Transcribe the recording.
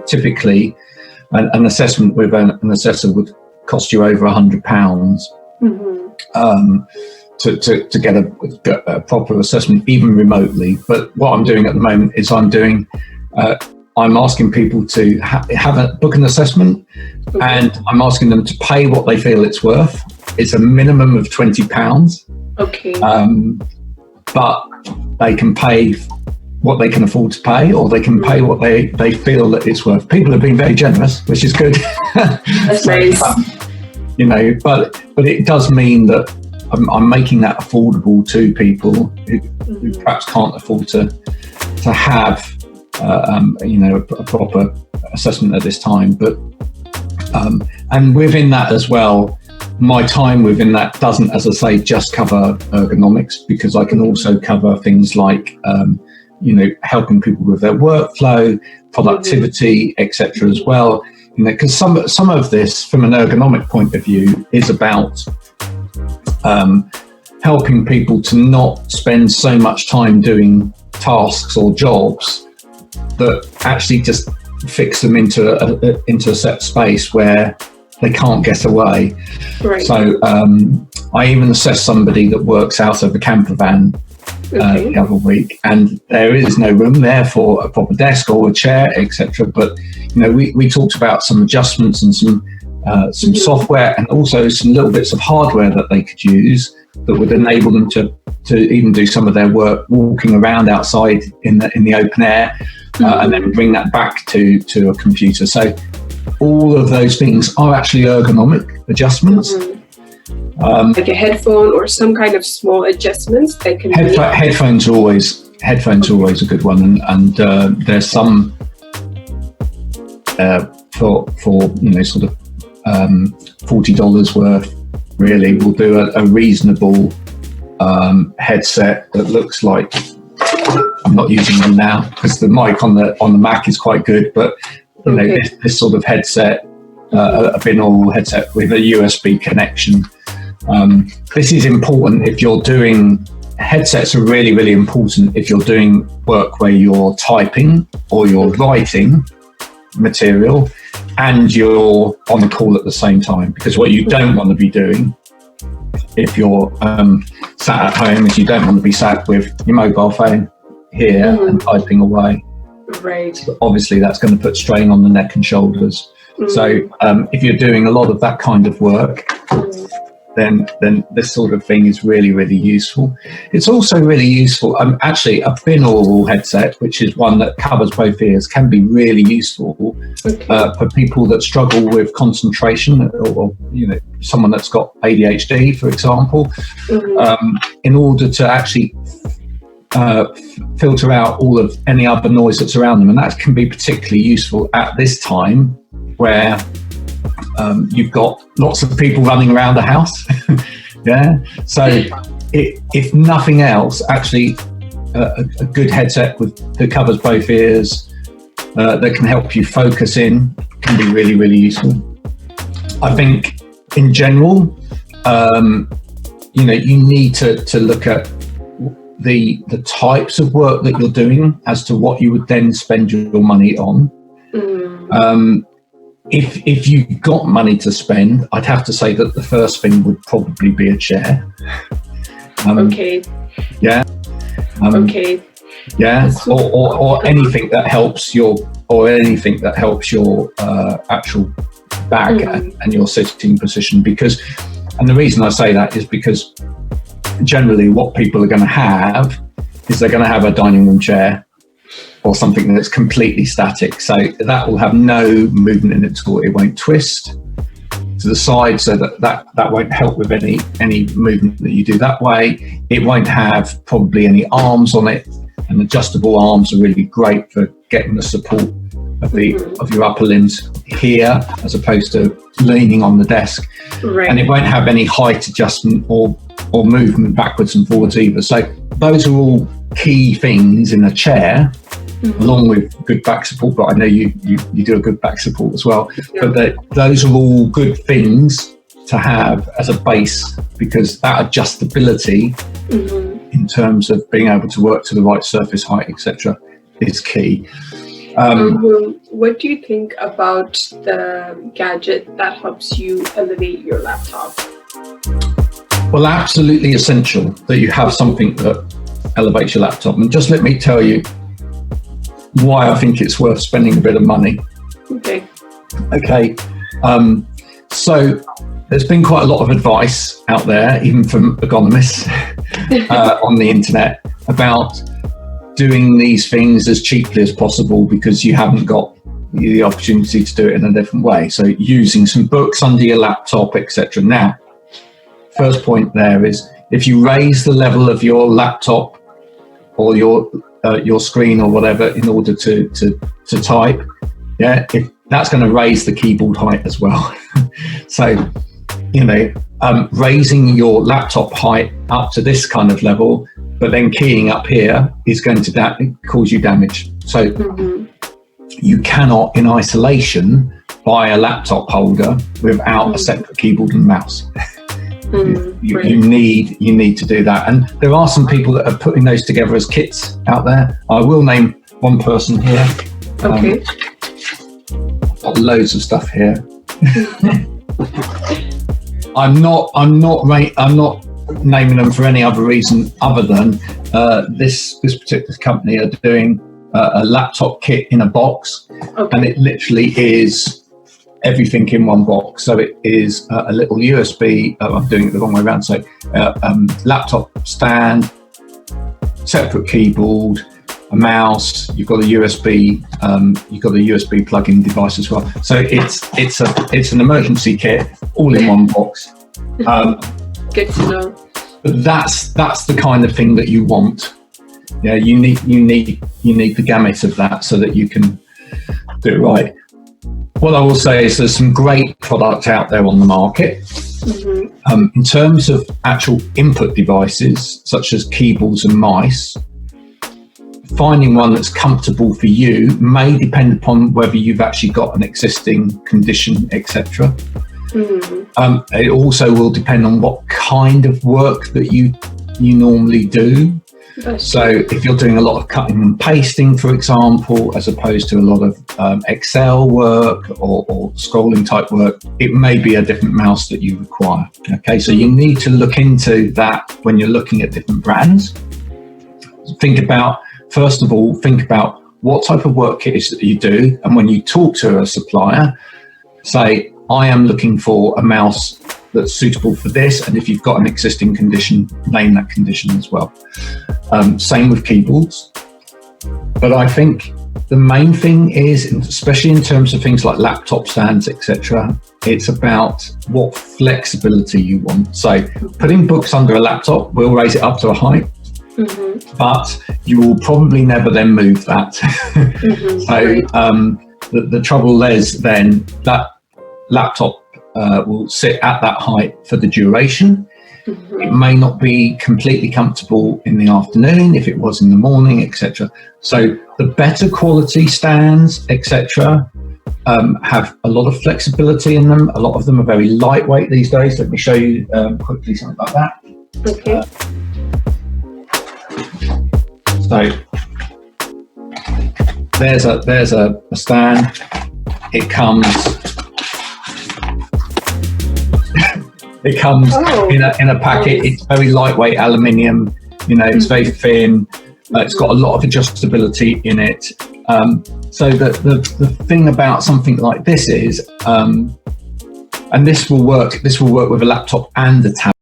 typically an assessment with an assessor would cost you over £100 to get a proper assessment, even remotely. But what I'm doing at the moment is I'm asking people to book an assessment, and I'm asking them to pay what they feel it's worth. It's a minimum of £20. Okay. But they can pay what they can afford to pay, or they can pay what they feel that it's worth. People have been very generous, which is good. That's nice. But it does mean that I'm making that affordable to people who perhaps can't afford to have a proper assessment at this time. But and within that as well, my time within that doesn't, as I say, just cover ergonomics, because I can also cover things like helping people with their workflow, productivity, etc. as well. Because some of this, from an ergonomic point of view, is about helping people to not spend so much time doing tasks or jobs that actually just fix them into a set space where they can't get away. Right. So I even assessed somebody that works out of a camper van the other week, and there is no room there for a proper desk or a chair, etc. But we talked about some adjustments and some software, and also some little bits of hardware that they could use that would enable them to even do some of their work walking around outside in the open air, and then bring that back to a computer. So all of those things are actually ergonomic adjustments. Like a headphone or some kind of small adjustments that can headphones are always a good one, and there's some for sort of $40 worth. Really, we'll do a reasonable headset that looks like, I'm not using them now because the mic on the Mac is quite good, but this sort of headset, a binaural headset with a USB connection. This is important if you're doing, headsets are really, really important if you're doing work where you're typing or you're writing material and you're on a call at the same time, because what you don't want to be doing if you're sat at home is you don't want to be sat with your mobile phone here and typing away. Right. But obviously that's going to put strain on the neck and shoulders. So if you're doing a lot of that kind of work, then this sort of thing is really, really useful. It's also really useful. Actually, a binaural headset, which is one that covers both ears, can be really useful for people that struggle with concentration, or someone that's got ADHD, for example, in order to actually filter out all of any other noise that's around them. And that can be particularly useful at this time where you've got lots of people running around the house. So if nothing else, actually a good headset that covers both ears, that can help you focus in, can be really, really useful. I think in general, you need to look at the types of work that you're doing as to what you would then spend your money on. If you've got money to spend, I'd have to say that the first thing would probably be a chair. Yeah. Or anything that helps your actual back and your sitting position. And the reason I say that is because generally what people are going to have is they're going to have a dining room chair or something that's completely static. So that will have no movement in it at all. It won't twist to the side, so that won't help with any movement that you do that way. It won't have probably any arms on it, and adjustable arms are really great for getting the support of your upper limbs here, as opposed to leaning on the desk. Right. And it won't have any height adjustment or movement backwards and forwards either. So those are all key things in a chair, along with good back support. But I know you do a good back support as well. Yeah. But those are all good things to have as a base, because that adjustability in terms of being able to work to the right surface height, etc., is key. What do you think about the gadget that helps you elevate your laptop? Well, absolutely essential that you have something that elevates your laptop. And just let me tell you why I think it's worth spending a bit of money. Okay. So there's been quite a lot of advice out there, even from ergonomists on the internet, about doing these things as cheaply as possible because you haven't got the opportunity to do it in a different way. So using some books under your laptop, etc. Now, first point there is if you raise the level of your laptop or your screen or whatever in order to type, if that's going to raise the keyboard height as well. So, raising your laptop height up to this kind of level, but then keying up here is going to cause you damage. So you cannot, in isolation, buy a laptop holder without a separate keyboard and mouse. You need to do that. And there are some people that are putting those together as kits out there. I will name one person here. Okay. I've got loads of stuff here. I'm not naming them for any other reason other than this particular company are doing a laptop kit in a box, and it literally is everything in one box. So it is a little USB. I'm doing it the wrong way around. So laptop stand, separate keyboard, a mouse. You've got a USB. You've got a USB plug-in device as well. So it's an emergency kit, all in one box. Good to know. But that's the kind of thing that you want. Yeah, you need the gamut of that so that you can do it right. What I will say is there's some great products out there on the market. In terms of actual input devices, such as keyboards and mice, finding one that's comfortable for you may depend upon whether you've actually got an existing condition, etc. It also will depend on what kind of work that you normally do. So if you're doing a lot of cutting and pasting, for example, as opposed to a lot of Excel work or scrolling type work, it may be a different mouse that you require. Okay, so you need to look into that when you're looking at different brands. First of all, think about what type of work it is that you do. And when you talk to a supplier, say, I am looking for a mouse that's suitable for this. And if you've got an existing condition, name that condition as well. Same with keyboards. But I think the main thing is, especially in terms of things like laptop stands, etc., it's about what flexibility you want. So putting books under a laptop will raise it up to a height. But you will probably never then move that. So the trouble is then that laptop will sit at that height for the duration. It may not be completely comfortable in the afternoon if it was in the morning, etc. So the better quality stands, etc., have a lot of flexibility in them. A lot of them are very lightweight these days. Let me show you quickly something like that. Okay. So there's a stand. It comes in a packet. Nice. It's very lightweight aluminium. It's very thin. It's got a lot of adjustability in it. So the thing about something like this is, and this will work with a laptop and a tablet.